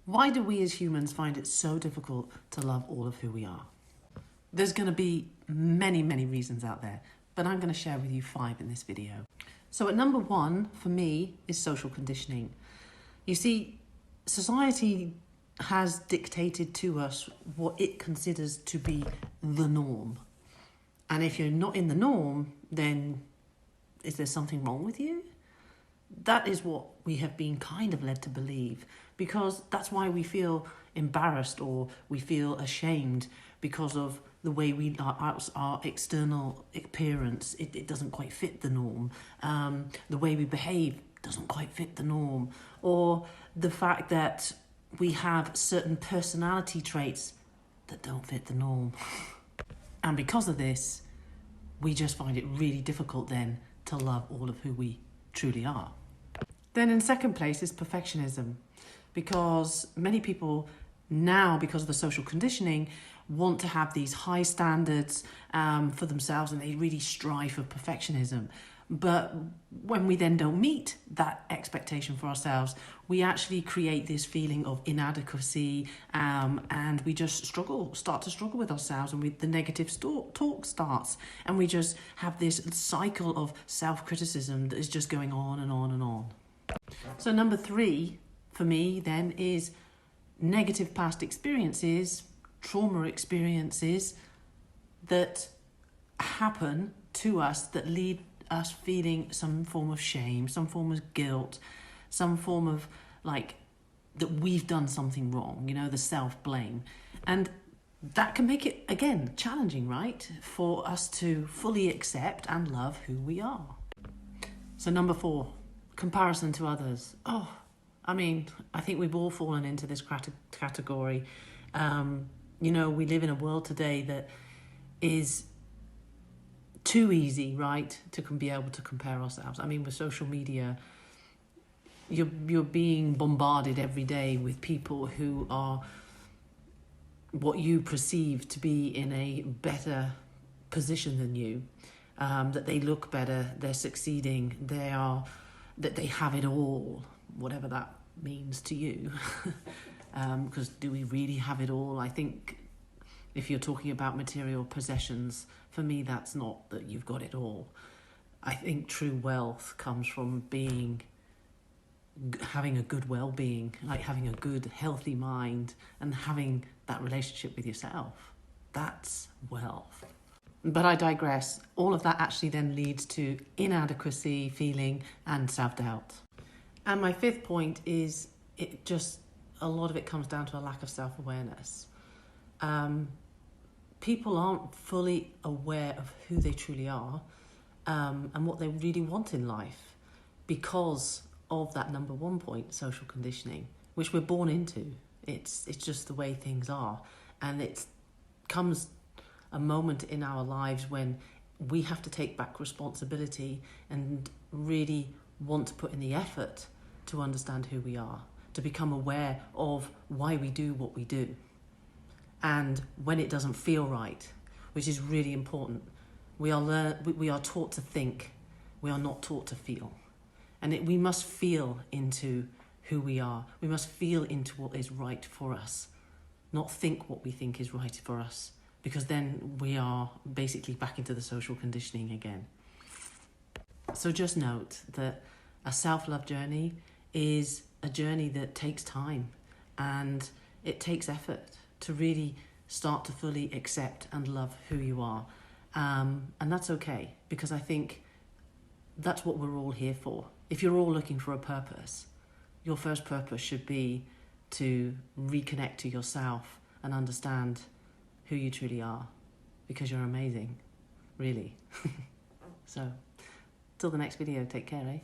Why do we as humans find it so difficult to love all of who we are? There's going to be many reasons out there, but I'm going to share with you 5 in this video. So at number 1, for me, is social conditioning. You see, society has dictated to us what it considers to be the norm. And if you're not in the norm, then is there something wrong with you? That is what we have been kind of led to believe, because that's why we feel embarrassed or we feel ashamed because of the way our external appearance. It doesn't quite fit the norm. The way we behave doesn't quite fit the norm, or the fact that we have certain personality traits that don't fit the norm. And because of this, we just find it really difficult then to love all of who we truly are. Then in second place is perfectionism, because many people now, because of the social conditioning, want to have these high standards for themselves, and they really strive for perfectionism. But when we then don't meet that expectation for ourselves, we actually create this feeling of inadequacy, and we just start to struggle with ourselves, and the negative talk starts, and we just have this cycle of self-criticism that is just going on and on and on. So number 3 for me then is negative past experiences, trauma experiences that happen to us that lead us feeling some form of shame, some form of guilt, some form of that we've done something wrong, the self-blame. And that can make it, again, challenging, right? For us to fully accept and love who we are. So number 4, comparison to others. I think we've all fallen into this category. We live in a world today that is too easy, right, to be able to compare ourselves. With social media, you're being bombarded every day with people who are what you perceive to be in a better position than you, that they look better, they're succeeding, that they have it all, whatever that means to you. Because do we really have it all? I think if you're talking about material possessions, for me, that's not that you've got it all. I think true wealth comes from having a good well-being, like having a good, healthy mind and having that relationship with yourself. That's wealth. But I digress. All of that actually then leads to inadequacy, feeling, and self-doubt. And my 5th point is a lot of it comes down to a lack of self-awareness. People aren't fully aware of who they truly are and what they really want in life because of that number 1 point, social conditioning, which we're born into. It's just the way things are. And it comes a moment in our lives when we have to take back responsibility and really want to put in the effort to understand who we are, to become aware of why we do what we do. And when it doesn't feel right, which is really important, we are taught to think, we are not taught to feel. And we must feel into who we are. We must feel into what is right for us, not think what we think is right for us, because then we are basically back into the social conditioning again. So just note that a self-love journey is a journey that takes time, and it takes effort to really start to fully accept and love who you are. And that's okay, because I think that's what we're all here for. If you're all looking for a purpose, your first purpose should be to reconnect to yourself and understand who you truly are, because you're amazing, really. So, till the next video, take care, eh?